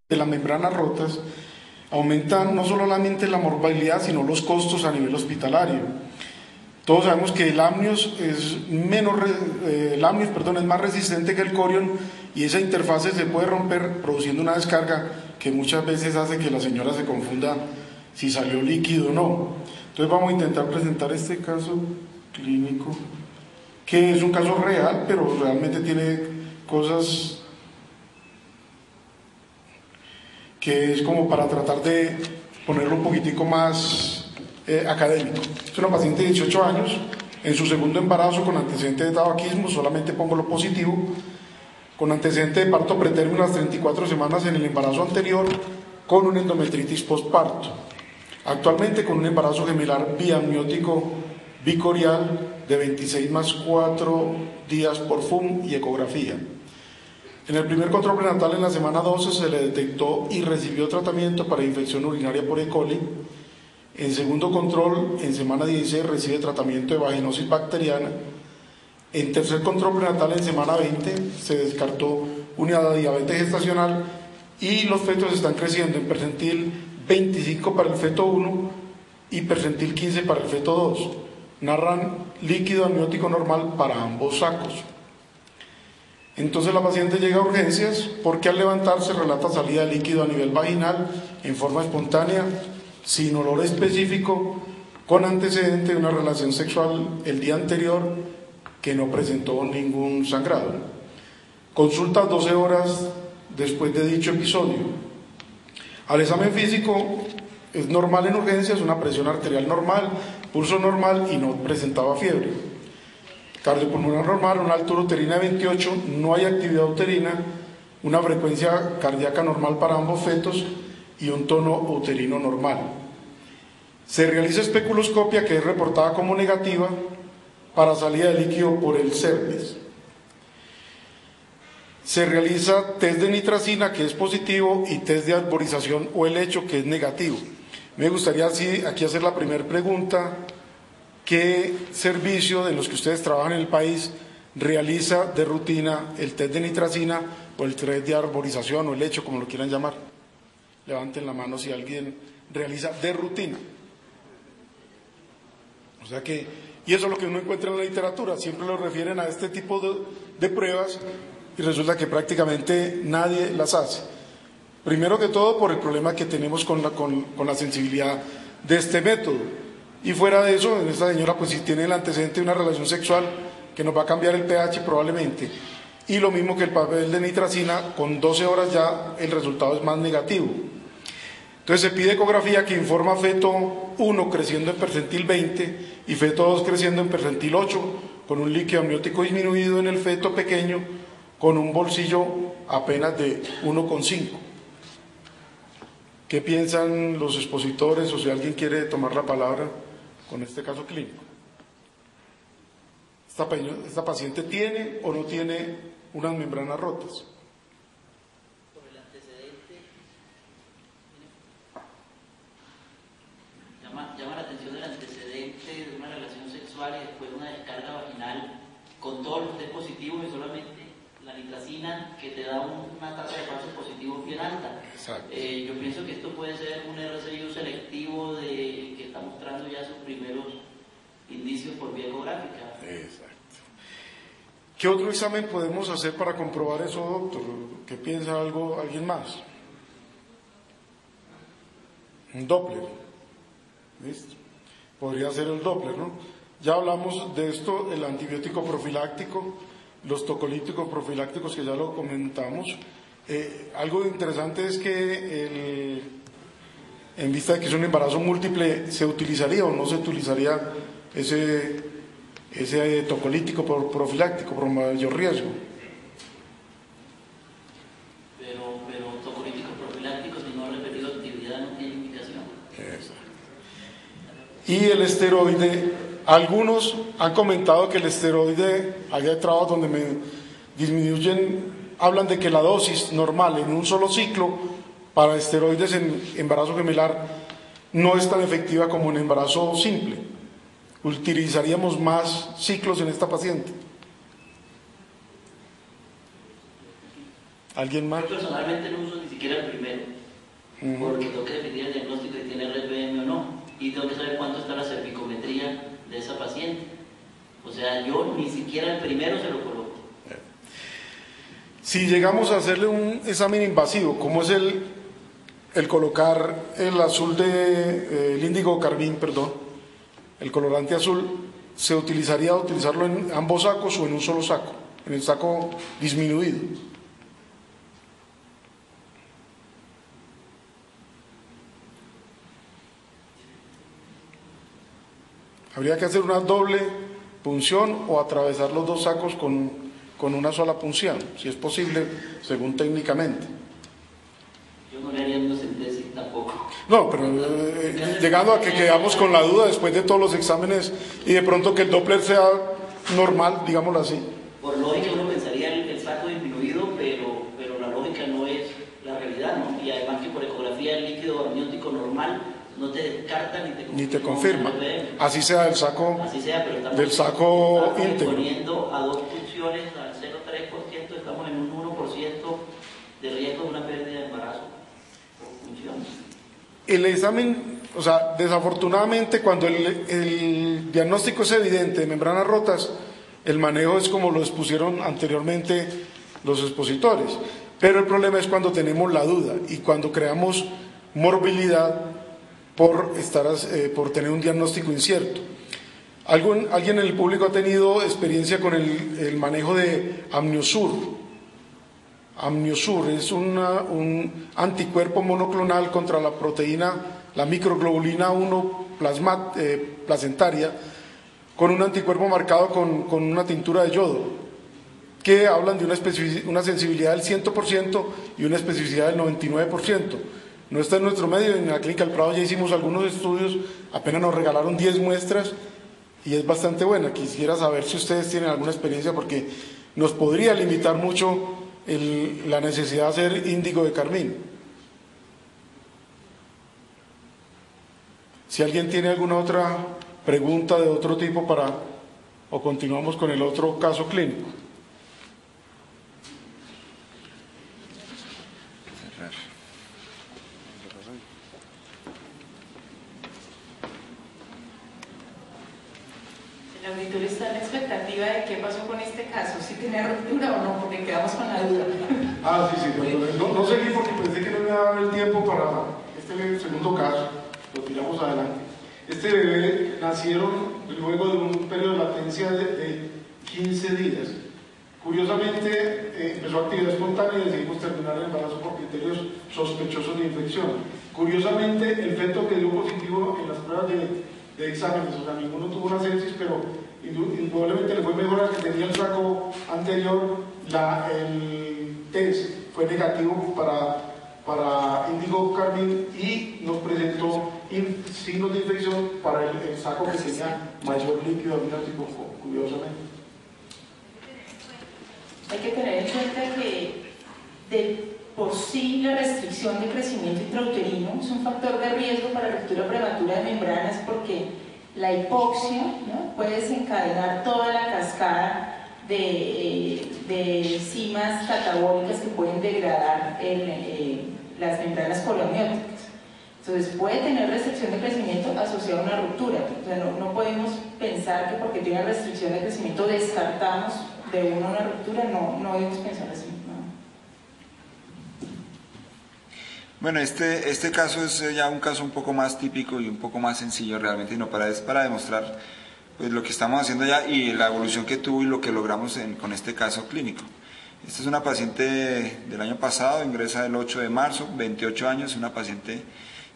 De las membranas rotas aumentan no solamente la morbilidad, sino los costos a nivel hospitalario. Todos sabemos que el amnios es más resistente que el corion, y esa interfase se puede romper produciendo una descarga que muchas veces hace que la señora se confunda si salió líquido o no. Entonces vamos a intentar presentar este caso clínico, que es un caso real, pero realmente tiene cosas que es como para tratar de ponerlo un poquitico más académico. Es una paciente de 18 años, en su segundo embarazo con antecedente de tabaquismo, solamente pongo lo positivo, con antecedente de parto pretérmino a las 34 semanas en el embarazo anterior, con una endometritis postparto. Actualmente con un embarazo gemelar biamniótico bicorial de 26 más 4 días por FUM y ecografía. En el primer control prenatal en la semana 12 se le detectó y recibió tratamiento para infección urinaria por E. coli. En segundo control, en semana 16, recibe tratamiento de vaginosis bacteriana. En tercer control prenatal, en semana 20, se descartó una diabetes gestacional y los fetos están creciendo en percentil 25 para el feto 1 y percentil 15 para el feto 2. Narran líquido amniótico normal para ambos sacos. Entonces la paciente llega a urgencias porque al levantarse relata salida de líquido a nivel vaginal en forma espontánea, sin olor específico, con antecedente de una relación sexual el día anterior que no presentó ningún sangrado. Consulta 12 horas después de dicho episodio. Al examen físico es normal en urgencias, una presión arterial normal, pulso normal y no presentaba fiebre. Cardiopulmonar normal, una altura uterina de 28, no hay actividad uterina, una frecuencia cardíaca normal para ambos fetos y un tono uterino normal. Se realiza especuloscopia, que es reportada como negativa, para salida de líquido por el cervix. Se realiza test de nitracina, que es positivo, y test de arborización o helecho, que es negativo. Me gustaría aquí hacer la primera pregunta. ¿Qué servicio de los que ustedes trabajan en el país realiza de rutina el test de nitracina o el test de arborización o helecho, como lo quieran llamar? Levanten la mano si alguien realiza de rutina. O sea que, y eso es lo que uno encuentra en la literatura, siempre lo refieren a este tipo de pruebas y resulta que prácticamente nadie las hace. Primero que todo por el problema que tenemos con la sensibilidad de este método. Y fuera de eso, esta señora pues si tiene el antecedente de una relación sexual que nos va a cambiar el pH probablemente. Y lo mismo que el papel de nitracina, con 12 horas ya el resultado es más negativo. Entonces se pide ecografía que informa feto 1 creciendo en percentil 20 y feto 2 creciendo en percentil 8, con un líquido amniótico disminuido en el feto pequeño, con un bolsillo apenas de 1,5. ¿Qué piensan los expositores o si alguien quiere tomar la palabra con este caso clínico? ¿Esta paciente tiene o no tiene unas membranas rotas? Por el antecedente, llama la atención el antecedente de una relación sexual y después una descarga vaginal con todos los test positivos y solamente la nitracina, que te da una tasa de falsos positivos bien alta. Yo pienso que esto puede ser un RCIU selectivo que está mostrando ya sus primeros indicios por vía ecográfica. Exacto. ¿Qué otro examen podemos hacer para comprobar eso, doctor? ¿Qué piensa alguien más? Un Doppler. ¿Listo? Podría ser el Doppler, ¿no? Ya hablamos de esto, el antibiótico profiláctico, los tocolíticos profilácticos, que ya lo comentamos. Algo interesante es que en vista de que es un embarazo múltiple, ¿se utilizaría o no se utilizaría ese tocolítico profiláctico por mayor riesgo? Pero tocolíticos profilácticos, si no ha repetido actividad, no tiene indicación. Exacto. Y el esteroide, algunos han comentado que el esteroide, hay trabajos donde me disminuyen, hablan de que la dosis normal en un solo ciclo para esteroides en embarazo gemelar no es tan efectiva como en embarazo simple. Utilizaríamos más ciclos en esta paciente. ¿Alguien más? Yo personalmente no uso ni siquiera el primero, porque tengo que definir el diagnóstico si tiene RPM o no, y tengo que saber cuánto está la cervicometría de esa paciente. O sea, yo ni siquiera el primero se lo coloco. Si llegamos a hacerle un examen invasivo, como es el colocar el azul el índigo carmín, perdón, el colorante azul, se utilizaría utilizarlo en ambos sacos o en un solo saco, en el saco disminuido. Habría que hacer una doble punción o atravesar los dos sacos con una sola punción, si es posible, según técnicamente. Yo no le haría endocentesis tampoco. No, pero llegando a que quedamos con la duda después de todos los exámenes y de pronto que el Doppler sea normal, digámoslo así. Por lógica uno pensaría el saco disminuido, pero la lógica no es la realidad, ¿no? Y además que por ecografía el líquido amniótico normal no te descarta ni te confirma. Así sea del saco, pero estamos del saco íntegro. Poniendo a dos funciones al 0,3%, estamos en un 1% de riesgo de una pérdida de embarazo por función. El examen, o sea, desafortunadamente cuando el diagnóstico es evidente de membranas rotas, el manejo es como lo expusieron anteriormente los expositores. Pero el problema es cuando tenemos la duda y cuando creamos morbilidad por tener un diagnóstico incierto. ¿Alguien en el público ha tenido experiencia con el manejo de Amniosur? Amniosur es un anticuerpo monoclonal contra la proteína, la microglobulina 1 placentaria, con un anticuerpo marcado con una tintura de yodo, que hablan de una sensibilidad del 100% y una especificidad del 99%. No está en nuestro medio, en la Clínica del Prado ya hicimos algunos estudios, apenas nos regalaron 10 muestras y es bastante buena. Quisiera saber si ustedes tienen alguna experiencia porque nos podría limitar mucho la necesidad de hacer índigo de carmín. Si alguien tiene alguna otra pregunta de otro tipo o continuamos con el otro caso clínico. El auditor está en la expectativa de qué pasó con este caso, si tiene ruptura o no, porque quedamos con la duda. Sí, no seguí porque pensé que no me iba a dar el tiempo para este segundo caso, lo tiramos adelante. Este bebé nacieron luego de un periodo de latencia de 15 días. Curiosamente empezó actividad espontánea y decidimos terminar el embarazo por criterios sospechosos de infección. Curiosamente el feto que dio positivo en las pruebas de exámenes, o sea, ninguno tuvo una sepsis, pero indudablemente le fue mejor al que tenía el saco anterior. El test fue negativo para índigo carmín y nos presentó signos de infección para el saco que tenía mayor líquido amniótico, curiosamente. Hay que tener en cuenta que de por sí la restricción de crecimiento intrauterino es un factor de riesgo para ruptura prematura de membranas porque la hipoxia, ¿no?, puede desencadenar toda la cascada de enzimas catabólicas que pueden degradar las membranas coloamnióticas. Entonces puede tener restricción de crecimiento asociada a una ruptura. O sea, no podemos pensar que porque tiene restricción de crecimiento descartamos de una ruptura, no debemos pensar así. Bueno, este caso es ya un caso un poco más típico y un poco más sencillo realmente, es para demostrar pues, lo que estamos haciendo ya y la evolución que tuvo y lo que logramos con este caso clínico. Esta es una paciente del año pasado, ingresa el 8 de marzo, 28 años, una paciente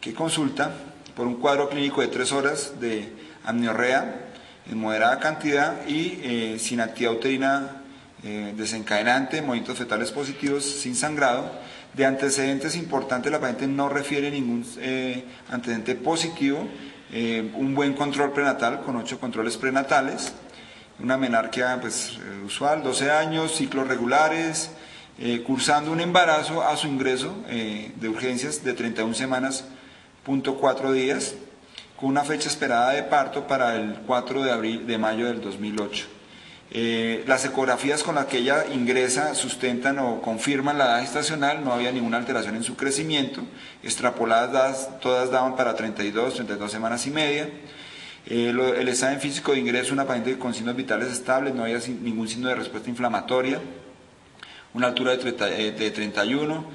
que consulta por un cuadro clínico de 3 horas de amniorrea en moderada cantidad y sin actividad uterina desencadenante, movimientos fetales positivos, sin sangrado. De antecedentes importantes, la paciente no refiere ningún antecedente positivo, un buen control prenatal con 8 controles prenatales, una menarquia pues, usual, 12 años, ciclos regulares, cursando un embarazo a su ingreso de urgencias de 31 semanas, .4 días, con una fecha esperada de parto para el 4 de mayo del 2008. Las ecografías con las que ella ingresa sustentan o confirman la edad gestacional, no había ninguna alteración en su crecimiento, extrapoladas todas daban para 32 semanas y media. El examen físico de ingreso, una paciente con signos vitales estables, no había ningún signo de respuesta inflamatoria, una altura de 31,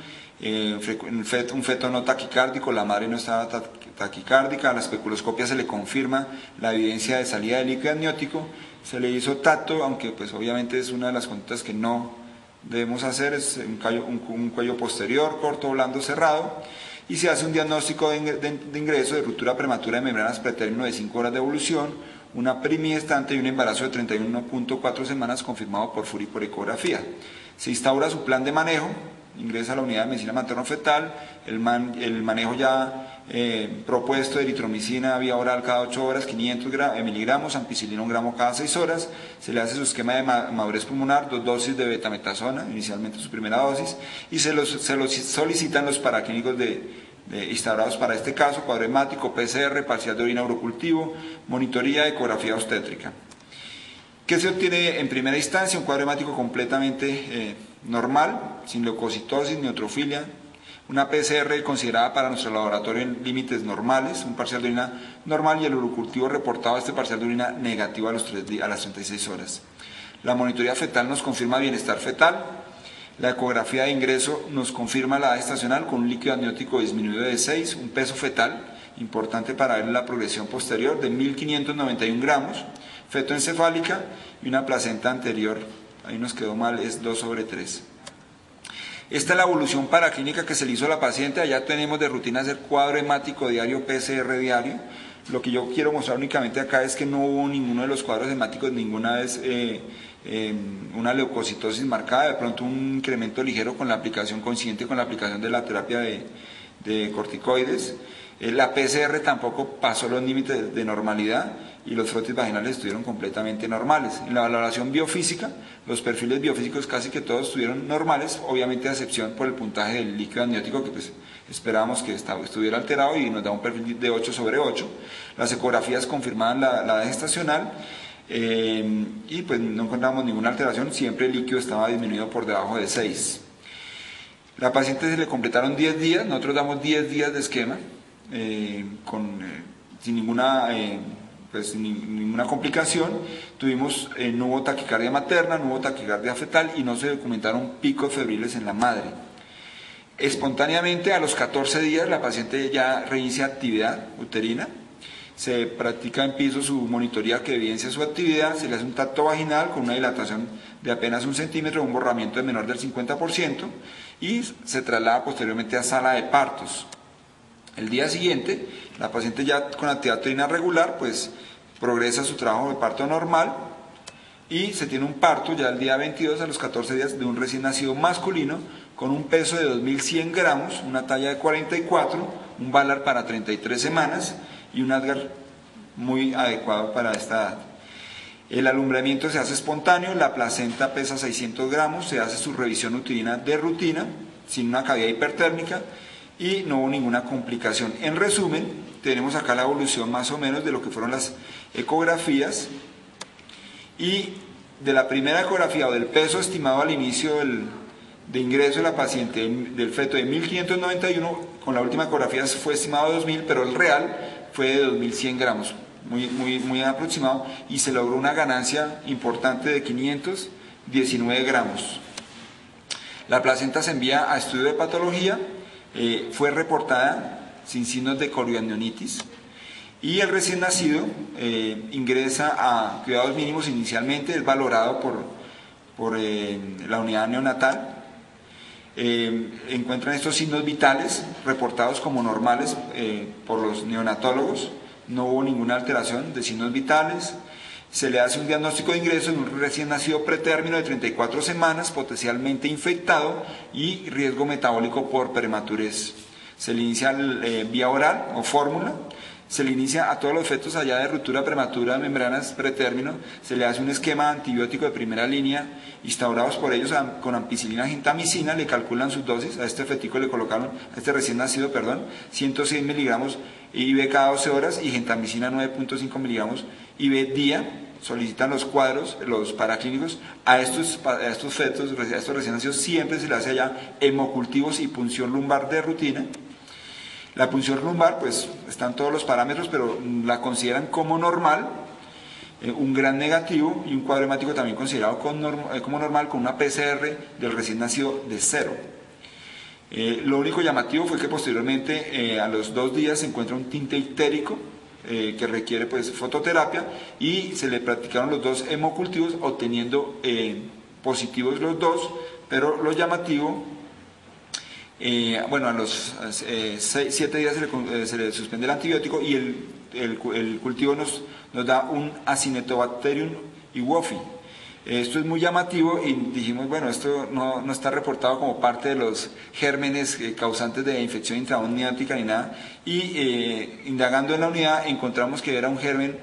un feto no taquicárdico, la madre no estaba taquicárdica, a la especuloscopia se le confirma la evidencia de salida de líquido amniótico, se le hizo tacto, aunque pues obviamente es una de las conductas que no debemos hacer, es un cuello posterior, corto, blando, cerrado, y se hace un diagnóstico de ingreso de ruptura prematura de membranas pretérmino de 5 horas de evolución, una primigestante y un embarazo de 31.4 semanas confirmado por FURI por ecografía. Se instaura su plan de manejo, ingresa a la unidad de medicina materno-fetal, el manejo ya propuesto de eritromicina vía oral cada 8 horas, 500 miligramos, ampicilina 1 gramo cada 6 horas, se le hace su esquema de madurez pulmonar, 2 dosis de betametasona, inicialmente su primera dosis, y se los solicitan los paraclínicos instaurados para este caso, cuadro hemático, PCR, parcial de orina urocultivo, monitoría, ecografía obstétrica. ¿Qué se obtiene en primera instancia? Un cuadro hemático completamente normal, sin leucocitosis, neutrofilia, una PCR considerada para nuestro laboratorio en límites normales, un parcial de orina normal y el urocultivo reportado este parcial de orina negativo a las 36 horas. La monitoría fetal nos confirma bienestar fetal, la ecografía de ingreso nos confirma la edad gestacional con un líquido amniótico disminuido de 6, un peso fetal, importante para ver la progresión posterior, de 1.591 gramos, feto encefálica y una placenta anterior, ahí nos quedó mal, es 2/3. Esta es la evolución paraclínica que se le hizo a la paciente. Allá tenemos de rutina hacer cuadro hemático diario, PCR diario. Lo que yo quiero mostrar únicamente acá es que no hubo ninguno de los cuadros hemáticos ninguna vez una leucocitosis marcada, de pronto un incremento ligero con la aplicación coincidente con la aplicación de la terapia de corticoides. La PCR tampoco pasó los límites de normalidad y los frotis vaginales estuvieron completamente normales. En la valoración biofísica, los perfiles biofísicos casi que todos estuvieron normales, obviamente a excepción por el puntaje del líquido amniótico que pues esperábamos que estuviera alterado y nos da un perfil de 8/8. Las ecografías confirmaban la edad gestacional y pues no encontramos ninguna alteración, siempre el líquido estaba disminuido por debajo de 6. La paciente se le completaron 10 días, nosotros damos 10 días de esquema sin ninguna complicación. No hubo taquicardia materna, no hubo taquicardia fetal y no se documentaron picos febriles en la madre. Espontáneamente a los 14 días la paciente ya reinicia actividad uterina, se practica en piso su monitoría que evidencia su actividad, se le hace un tacto vaginal con una dilatación de apenas 1 centímetro, un borramiento de menor del 50% y se traslada posteriormente a sala de partos. El día siguiente, la paciente ya con actividad uterina regular, pues progresa su trabajo de parto normal y se tiene un parto ya el día 22 a los 14 días de un recién nacido masculino con un peso de 2.100 gramos, una talla de 44, un Valar para 33 semanas y un Apgar muy adecuado para esta edad. El alumbramiento se hace espontáneo, la placenta pesa 600 gramos, se hace su revisión uterina de rutina, sin una cavidad hipertérmica, y no hubo ninguna complicación. En resumen, tenemos acá la evolución más o menos de lo que fueron las ecografías y de la primera ecografía o del peso estimado al inicio de ingreso de la paciente del feto de 1.591, con la última ecografía fue estimado de 2.000, pero el real fue de 2.100 gramos, muy aproximado, y se logró una ganancia importante de 519 gramos. La placenta se envía a estudio de patología. Fue reportada sin signos de coriamnionitis y el recién nacido ingresa a cuidados mínimos inicialmente, es valorado por la unidad neonatal, encuentran estos signos vitales reportados como normales por los neonatólogos, no hubo ninguna alteración de signos vitales. Se le hace un diagnóstico de ingreso en un recién nacido pretérmino de 34 semanas, potencialmente infectado y riesgo metabólico por prematurez. Se le inicia vía oral o fórmula, se le inicia a todos los fetos allá de ruptura prematura de membranas pretérmino, se le hace un esquema antibiótico de primera línea, instaurados por ellos con ampicilina, gentamicina, le calculan sus dosis, a este fetico le colocaron, a este recién nacido, 106 miligramos IV cada 12 horas y gentamicina 9.5 miligramos IV día. Solicitan los cuadros, los paraclínicos, a estos fetos, a estos recién nacidos, siempre se le hace allá hemocultivos y punción lumbar de rutina. La punción lumbar, pues, están todos los parámetros, pero la consideran como normal, un gran negativo y un cuadro hemático también considerado como normal, con una PCR del recién nacido de 0. Lo único llamativo fue que posteriormente, a los 2 días, se encuentra un tinte ictérico, que requiere pues fototerapia, y se le practicaron los 2 hemocultivos obteniendo positivos los 2, pero lo llamativo, bueno, a los 7 días se le suspende el antibiótico y el cultivo nos da un Acinetobacterium iwophi. Esto es muy llamativo y dijimos, bueno, esto no está reportado como parte de los gérmenes causantes de infección intraamniótica ni nada, y indagando en la unidad encontramos que era un germen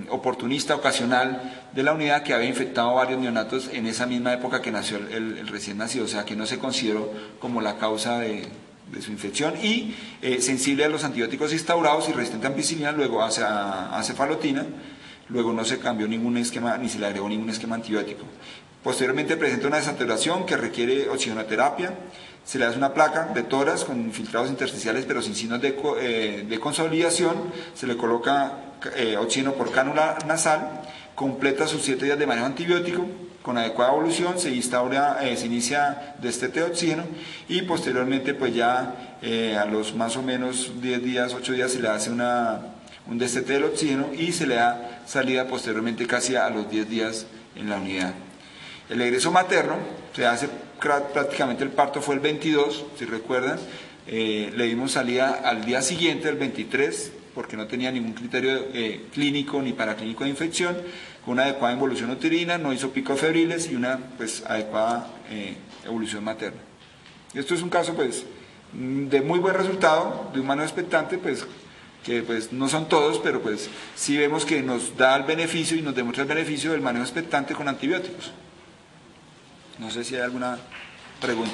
oportunista, ocasional de la unidad, que había infectado a varios neonatos en esa misma época que nació el recién nacido, o sea que no se consideró como la causa de su infección, y sensible a los antibióticos instaurados y resistente a ampicilina, luego a cefalotina. Luego no se cambió ningún esquema, ni se le agregó ningún esquema antibiótico. Posteriormente presenta una desaturación que requiere oxigenoterapia, se le hace una placa de tórax con infiltrados intersticiales pero sin signos de consolidación, se le coloca oxígeno por cánula nasal, completa sus 7 días de manejo antibiótico, con adecuada evolución se inicia destete de oxígeno, y posteriormente pues ya a los más o menos 10 días, 8 días se le hace un destete del oxígeno y se le da salida posteriormente casi a los 10 días en la unidad. El egreso materno se hace prácticamente, el parto fue el 22, si recuerdan, le dimos salida al día siguiente, el 23, porque no tenía ningún criterio clínico ni paraclínico de infección, con una adecuada involución uterina, no hizo picos febriles y una pues adecuada evolución materna. Esto es un caso pues de muy buen resultado, de un manejo expectante, pues que pues no son todos, pero pues sí vemos que nos da el beneficio y nos demuestra el beneficio del manejo expectante con antibióticos. No sé si hay alguna pregunta.